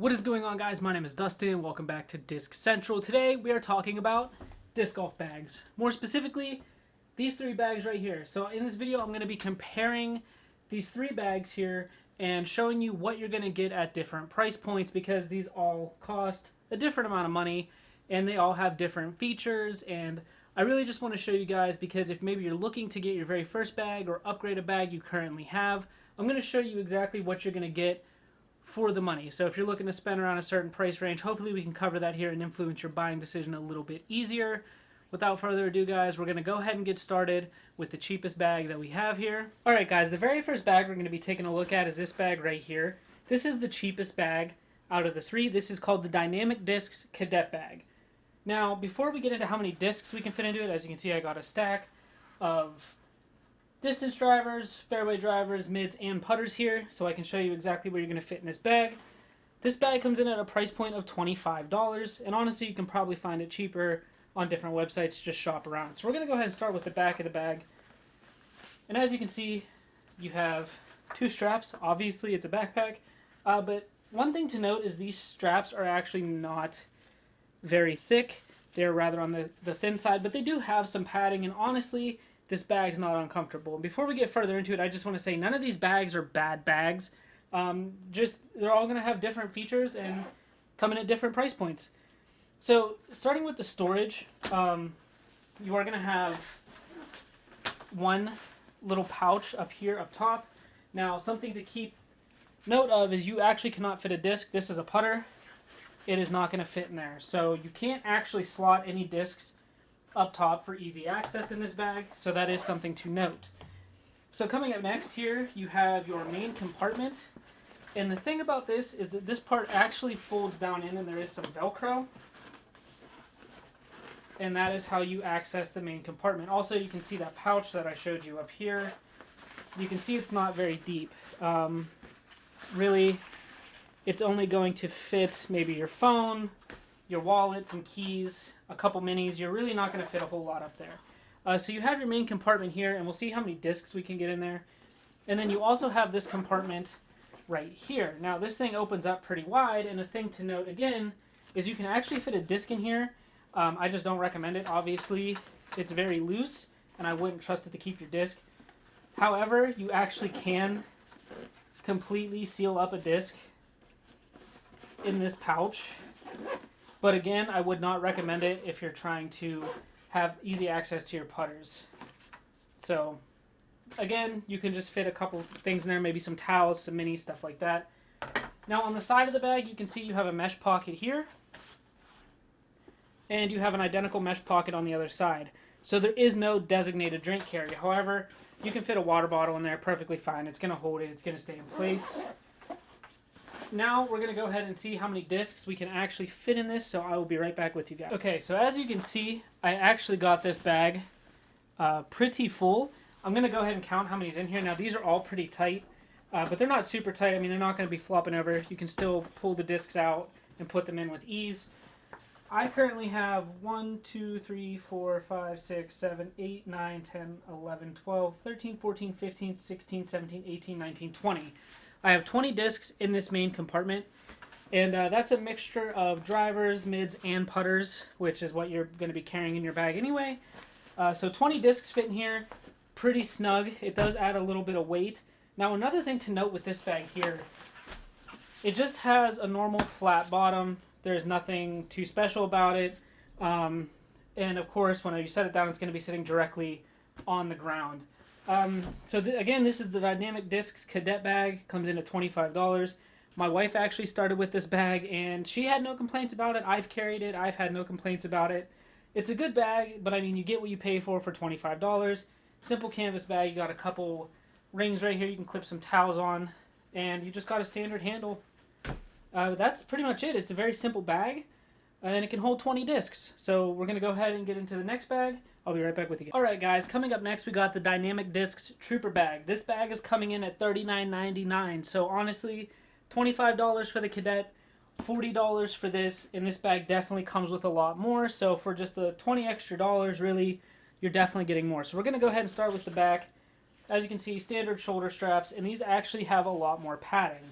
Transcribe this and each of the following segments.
What is going on, guys? My name is Dustin. Welcome back to Disc Central. Today we are talking about disc golf bags. More specifically, these three bags right here. So in this video I'm going to be comparing these three bags here and showing you what you're going to get at different price points, because these all cost a different amount of money and they all have different features. And I really just want to show you guys, because if maybe you're looking to get your very first bag or upgrade a bag you currently have, I'm going to show you exactly what you're going to get for the money. So if you're looking to spend around a certain price range, hopefully we can cover that here and influence your buying decision a little bit easier. Without further ado, guys, we're going to go ahead and get started with the cheapest bag that we have here. Alright guys, the very first bag we're going to be taking a look at is this bag right here. This is the cheapest bag out of the three. This is called the Dynamic Discs Cadet bag. Now, before we get into how many discs we can fit into it, as you can see I got a stack of distance drivers, fairway drivers, mids, and putters here, so I can show you exactly where you're going to fit in this bag. This bag comes in at a price point of $25, and honestly you can probably find it cheaper on different websites. Just shop around. So we're going to go ahead and start with the back of the bag. And as you can see, you have two straps. Obviously it's a backpack, but one thing to note is these straps are actually not very thick. They're rather on the thin side, but they do have some padding, and honestly this bag's not uncomfortable. And before we get further into it, I just want to say none of these bags are bad bags. They're all going to have different features and come in at different price points. So starting with the storage, you are going to have one little pouch up here up top. Now, something to keep note of is you actually cannot fit a disc. This is a putter. It is not going to fit in there. So you can't actually slot any discs up top for easy access in this bag, so that is something to note. So coming up next here, you have your main compartment, and the thing about this is that this part actually folds down in, and there is some Velcro, and that is how you access the main compartment. Also, you can see that pouch that I showed you up here. You can see it's not very deep. Really, it's only going to fit maybe your phone, your wallet, some keys, a couple minis. You're really not going to fit a whole lot up there. So you have your main compartment here, and we'll see how many discs we can get in there. And then you also have this compartment right here. Now this thing opens up pretty wide, and a thing to note again is you can actually fit a disc in here. I just don't recommend it. Obviously it's very loose and I wouldn't trust it to keep your disc. However, you actually can completely seal up a disc in this pouch. But again, I would not recommend it if you're trying to have easy access to your putters. So again, you can just fit a couple things in there, maybe some towels, some mini stuff like that. Now on the side of the bag, you can see you have a mesh pocket here, and you have an identical mesh pocket on the other side. So there is no designated drink carrier. However, you can fit a water bottle in there perfectly fine. It's going to hold it. It's going to stay in place. Now we're going to go ahead and see how many discs we can actually fit in this, so I will be right back with you guys. Okay, so as you can see, I actually got this bag pretty full. I'm going to go ahead and count how many's in here. Now these are all pretty tight, but they're not super tight. I mean, they're not going to be flopping over. You can still pull the discs out and put them in with ease. I currently have 1, 2, 3, 4, 5, 6, 7, 8, 9, 10, 11, 12, 13, 14, 15, 16, 17, 18, 19, 20. I have 20 discs in this main compartment, and that's a mixture of drivers, mids, and putters, which is what you're going to be carrying in your bag anyway. So 20 discs fit in here, pretty snug. It does add a little bit of weight. Now another thing to note with this bag here, it just has a normal flat bottom. There's nothing too special about it. And of course, when you set it down, it's going to be sitting directly on the ground. Again, this is the Dynamic Discs Cadet bag. Comes in at $25. My wife actually started with this bag, and she had no complaints about it. I've carried it. I've had no complaints about it. It's a good bag, but I mean, you get what you pay for $25. Simple canvas bag. You got a couple rings right here. You can clip some towels on, and you just got a standard handle. That's pretty much it. It's a very simple bag, and it can hold 20 discs. So we're going to go ahead and get into the next bag. I'll be right back with you guys. Alright guys, coming up next we got the Dynamic Discs Trooper bag. This bag is coming in at $39.99. So honestly, $25 for the Cadet, $40 for this, and this bag definitely comes with a lot more. So for just the $20 extra, really, you're definitely getting more. So we're going to go ahead and start with the back. As you can see, standard shoulder straps, and these actually have a lot more padding.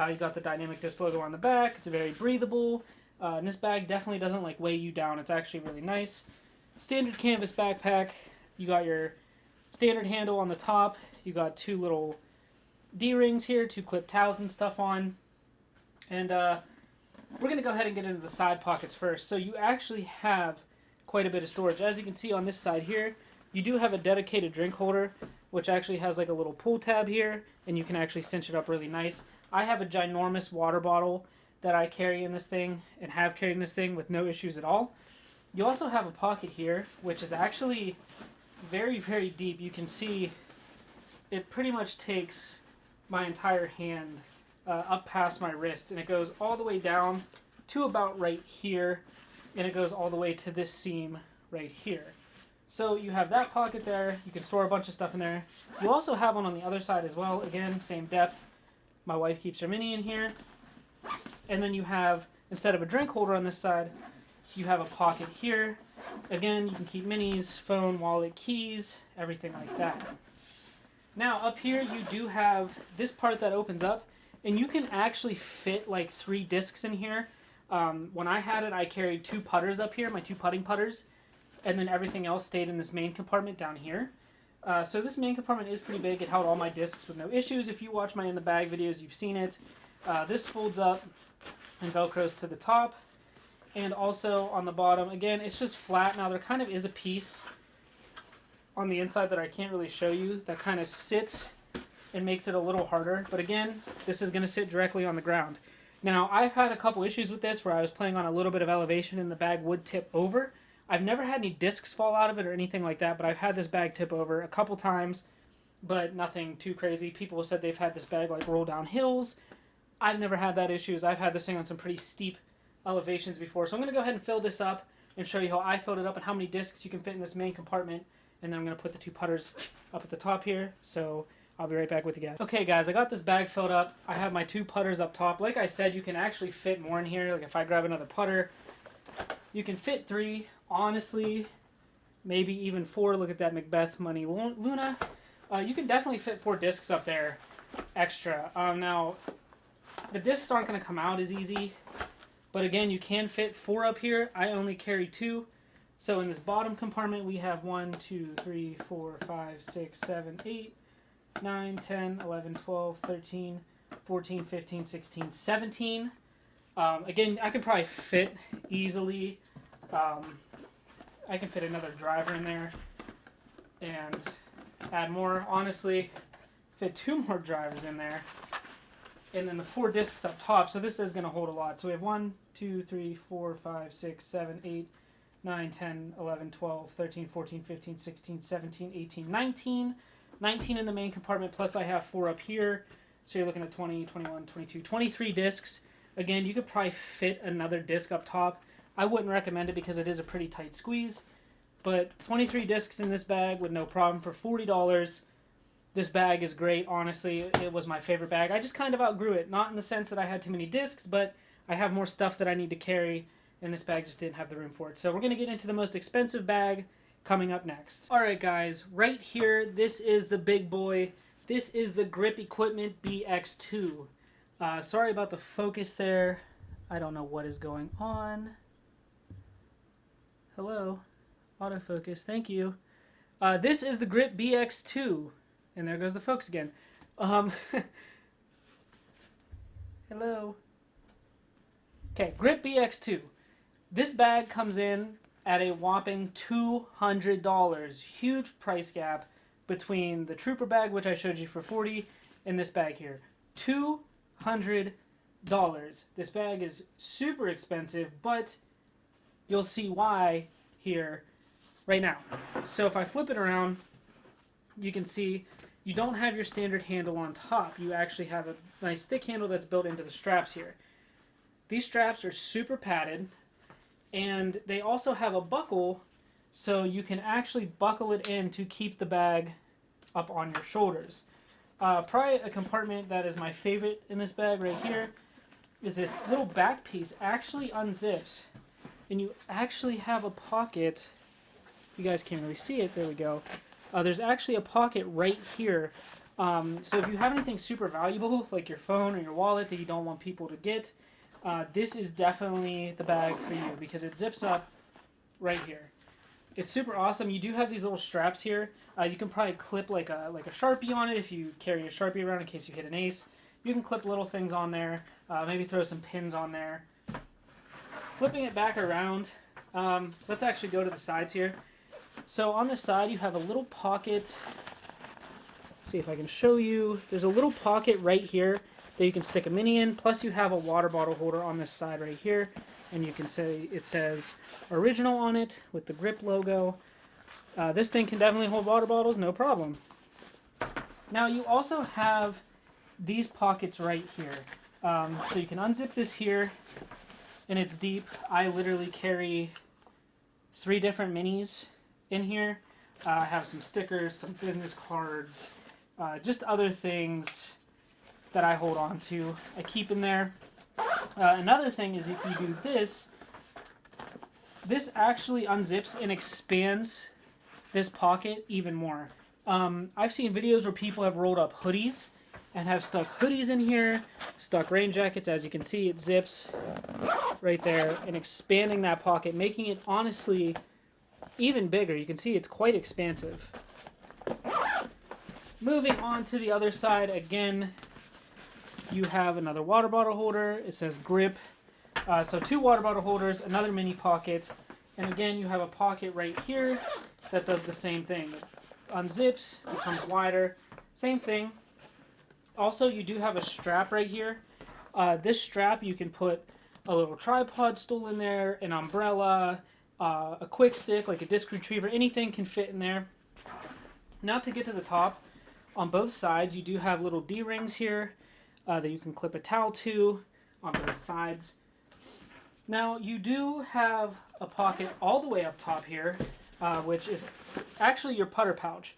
You got the Dynamic Disc logo on the back. It's very breathable. And this bag definitely doesn't like weigh you down. It's actually really nice. Standard canvas backpack. You got your standard handle on the top. You got two little D-rings here to clip towels and stuff on. And we're going to go ahead and get into the side pockets first. So you actually have quite a bit of storage. As you can see on this side here, you do have a dedicated drink holder, which actually has like a little pull tab here, and you can actually cinch it up really nice. I have a ginormous water bottle that I carry in this thing and have carried in this thing with no issues at all. You also have a pocket here, which is actually very, very deep. You can see it pretty much takes my entire hand up past my wrist, and it goes all the way down to about right here, and it goes all the way to this seam right here. So you have that pocket there. You can store a bunch of stuff in there. You also have one on the other side as well. Again, same depth. My wife keeps her mini in here. And then you have, instead of a drink holder on this side, you have a pocket here. Again, you can keep minis, phone, wallet, keys, everything like that. Now up here you do have this part that opens up, and you can actually fit like 3 discs in here. When I had it, I carried 2 putters up here, my 2 putting putters, and then everything else stayed in this main compartment down here. So this main compartment is pretty big. It held all my discs with no issues. If you watch my in the bag videos, you've seen it. This folds up and velcros to the top, and also on the bottom. Again, it's just flat. Now there kind of is a piece on the inside that I can't really show you that kind of sits and makes it a little harder, but again, this is going to sit directly on the ground. Now I've had a couple issues with this where I was playing on a little bit of elevation and the bag would tip over. I've never had any discs fall out of it or anything like that, but I've had this bag tip over a couple times, but nothing too crazy. People have said they've had this bag like roll down hills. I've never had that issues. I've had this thing on some pretty steep elevations before. So I'm going to go ahead and fill this up and show you how I filled it up and how many discs you can fit in this main compartment. And then I'm going to put the 2 putters up at the top here. So I'll be right back with you guys. Okay guys, I got this bag filled up. I have my 2 putters up top. Like I said, you can actually fit more in here. Like if I grab another putter, you can fit 3. Honestly, maybe even 4. Look at that Macbeth Money Luna. You can definitely fit 4 discs up there extra. Now, the discs aren't going to come out as easy, but again, you can fit 4 up here. I only carry 2. So in this bottom compartment, we have 1, 2, 3, 4, 5, 6, 7, 8, 9, 10, 11, 12, 13, 14, 15, 16, 17. Again, I can probably fit easily. I can fit another driver in there and add more. Honestly, fit 2 more drivers in there. And then the 4 discs up top. So this is going to hold a lot. So we have 1, 2, 3, 4, 5, 6, 7, 8, 9, 10, 11, 12, 13, 14, 15, 16, 17, 18, 19. 19 in the main compartment, plus I have 4 up here. So you're looking at 20, 21, 22, 23 discs. Again, you could probably fit another disc up top. I wouldn't recommend it because it is a pretty tight squeeze. But 23 discs in this bag with no problem for $40. This bag is great, honestly. It was my favorite bag. I just kind of outgrew it. Not in the sense that I had too many discs, but I have more stuff that I need to carry, and this bag just didn't have the room for it. So we're going to get into the most expensive bag coming up next. Alright guys, right here, this is the big boy. This is the Grip Equipment BX2. Sorry about the focus there. I don't know what is going on. Hello. Autofocus, thank you. This is the Grip BX2. And there goes the focus again. Hello. Okay, Grip BX2. This bag comes in at a whopping $200. Huge price gap between the Trooper bag, which I showed you for $40, and this bag here. $200. This bag is super expensive, but you'll see why here right now. So if I flip it around, you can see you don't have your standard handle on top. You actually have a nice thick handle that's built into the straps here. These straps are super padded, and they also have a buckle, so you can actually buckle it in to keep the bag up on your shoulders. Probably a compartment that is my favorite in this bag right here is this little back piece actually unzips, and you actually have a pocket. You guys can't really see it. There we go. There's actually a pocket right here So if you have anything super valuable, like your phone or your wallet that you don't want people to get, this is definitely the bag for you because it zips up right here. It's super awesome. You do have these little straps here. You can probably clip like a Sharpie on it if you carry a Sharpie around in case you hit an ace. You can clip little things on there, maybe throw some pins on there. Flipping it back around, let's actually go to the sides here. So on the side you have a little pocket. Let's see if I can show you. There's a little pocket right here that you can stick a mini in, plus you have a water bottle holder on this side right here, and you can say it says original on it with the grip logo. This thing can definitely hold water bottles, no problem. Now you also have these pockets right here. So you can unzip this here, and it's deep. I literally carry 3 different minis in here. I have some stickers, some business cards, just other things that I hold on to. I keep in there. Another thing is if you do this, this actually unzips and expands this pocket even more. I've seen videos where people have rolled up hoodies and have stuck hoodies in here, stuck rain jackets. As you can see, it zips right there and expanding that pocket, making it honestly even bigger. You can see it's quite expansive. Moving on to the other side, again, you have another water bottle holder. It says grip. So 2 water bottle holders, another mini pocket, and again you have a pocket right here that does the same thing. It unzips, becomes wider, same thing. Also, you do have a strap right here. This strap, you can put a little tripod stool in there, an umbrella, a quick stick, like a disc retriever, anything can fit in there. Now to get to the top, on both sides, you do have little D-rings here that you can clip a towel to on both sides. Now, you do have a pocket all the way up top here, which is actually your putter pouch.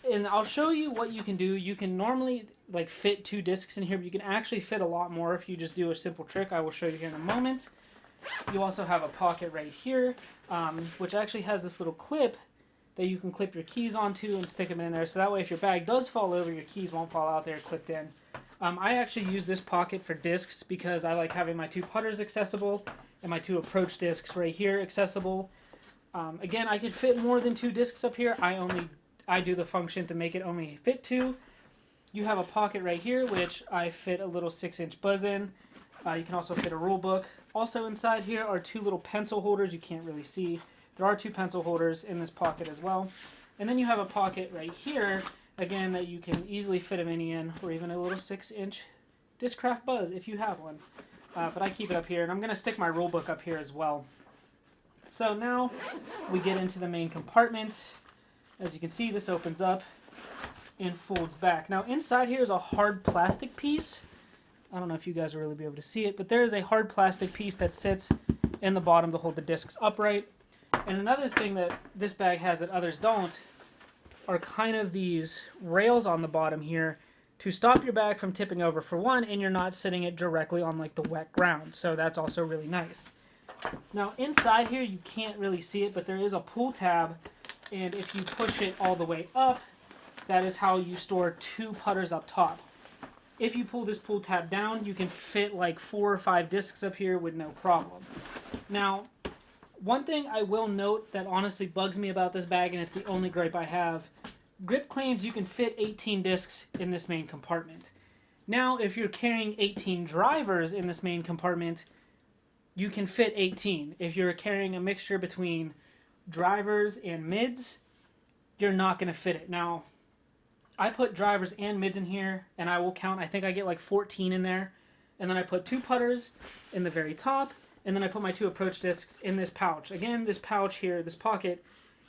And I'll show you what you can do. You can normally like fit 2 discs in here, but you can actually fit a lot more if you just do a simple trick. I will show you here in a moment. You also have a pocket right here, which actually has this little clip that you can clip your keys onto and stick them in there. So that way if your bag does fall over, your keys won't fall out there clipped in. I actually use this pocket for discs because I like having my 2 putters accessible and my 2 approach discs right here accessible. Again, I could fit more than 2 discs up here. I do the function to make it only fit 2. You have a pocket right here, which I fit a little 6-inch buzz in. You can also fit a rule book. Also inside here are 2 little pencil holders you can't really see. There are 2 pencil holders in this pocket as well. And then you have a pocket right here, again, that you can easily fit a mini in, or even a little 6-inch Discraft Buzz if you have one. But I keep it up here, and I'm going to stick my rule book up here as well. So now we get into the main compartment. As you can see, this opens up and folds back. Now inside here is a hard plastic piece. I don't know if you guys will really be able to see it, but there is a hard plastic piece that sits in the bottom to hold the discs upright. And another thing that this bag has that others don't are kind of these rails on the bottom here to stop your bag from tipping over for one, and you're not sitting it directly on like the wet ground. So that's also really nice. Now inside here, you can't really see it, but there is a pull tab, and if you push it all the way up, that is how you store 2 putters up top. If you pull this pull tab down, you can fit like 4 or 5 discs up here with no problem. Now, one thing I will note that honestly bugs me about this bag, and it's the only gripe I have, Grip claims you can fit 18 discs in this main compartment. Now, if you're carrying 18 drivers in this main compartment, you can fit 18. If you're carrying a mixture between drivers and mids, you're not going to fit it. Now, I put drivers and mids in here, and I will count, I think I get like 14 in there. And then I put 2 putters in the very top, and then I put my 2 approach discs in this pouch. Again, this pouch here, this pocket,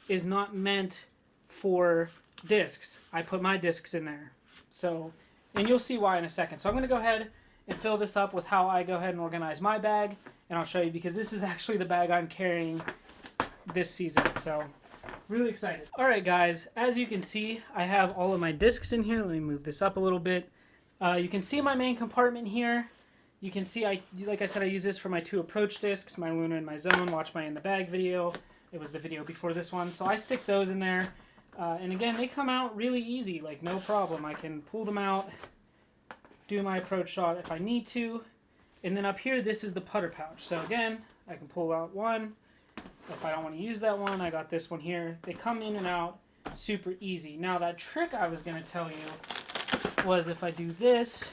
is not meant for discs. I put my discs in there. So, and you'll see why in a second. So I'm going to go ahead and fill this up with how I go ahead and organize my bag, and I'll show you because this is actually the bag I'm carrying this season. So, really excited. Alright guys, as you can see, I have all of my discs in here. Let me move this up a little bit. You can see my main compartment here. You can see, like I said, I use this for my 2 approach discs, my Lunar and my Zone. Watch my In the Bag video. It was the video before this one. So I stick those in there. And again, they come out really easy, like no problem. I can pull them out, do my approach shot if I need to. And then up here, this is the putter pouch. So again, I can pull out one. If I don't want to use that one, I got this one here. They come in and out super easy. Now that trick I was going to tell you was if I do this,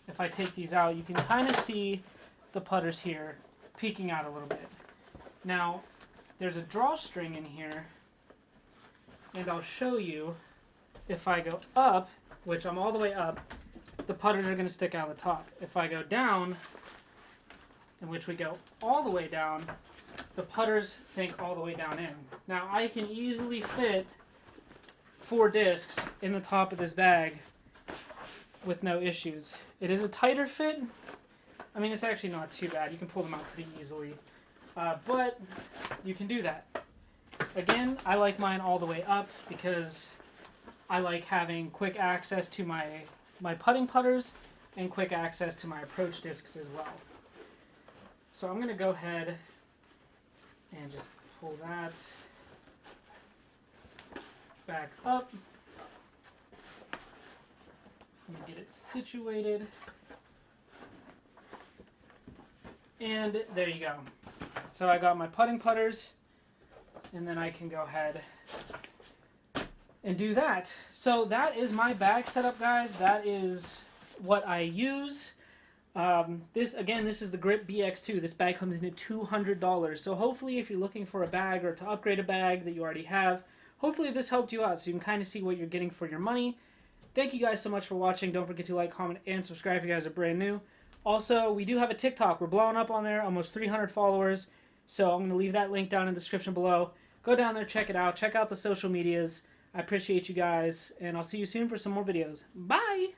if I take these out, you can kind of see the putters here peeking out a little bit. Now, there's a drawstring in here, and I'll show you if I go up, which I'm all the way up, the putters are going to stick out the top. If I go down, in which we go all the way down, the putters sink all the way down in. Now I can easily fit 4 discs in the top of this bag with no issues. It is a tighter fit. I mean, it's actually not too bad. You can pull them out pretty easily. But you can do that. Again, I like mine all the way up because I like having quick access to my putting putters and quick access to my approach discs as well. So I'm going to go ahead and just pull that back up. Let me get it situated. And there you go. So I got my putting putters, and then I can go ahead and do that. So that is my bag setup, guys. That is what I use. This is the Grip BX2. This bag comes in at $200. So hopefully if you're looking for a bag or to upgrade a bag that you already have, hopefully this helped you out so you can kind of see what you're getting for your money. Thank you guys so much for watching. Don't forget to like, comment, and subscribe if you guys are brand new. Also, we do have a TikTok. We're blowing up on there, almost 300 followers. So I'm going to leave that link down in the description below. Go down there, check it out. Check out the social medias. I appreciate you guys, and I'll see you soon for some more videos. Bye!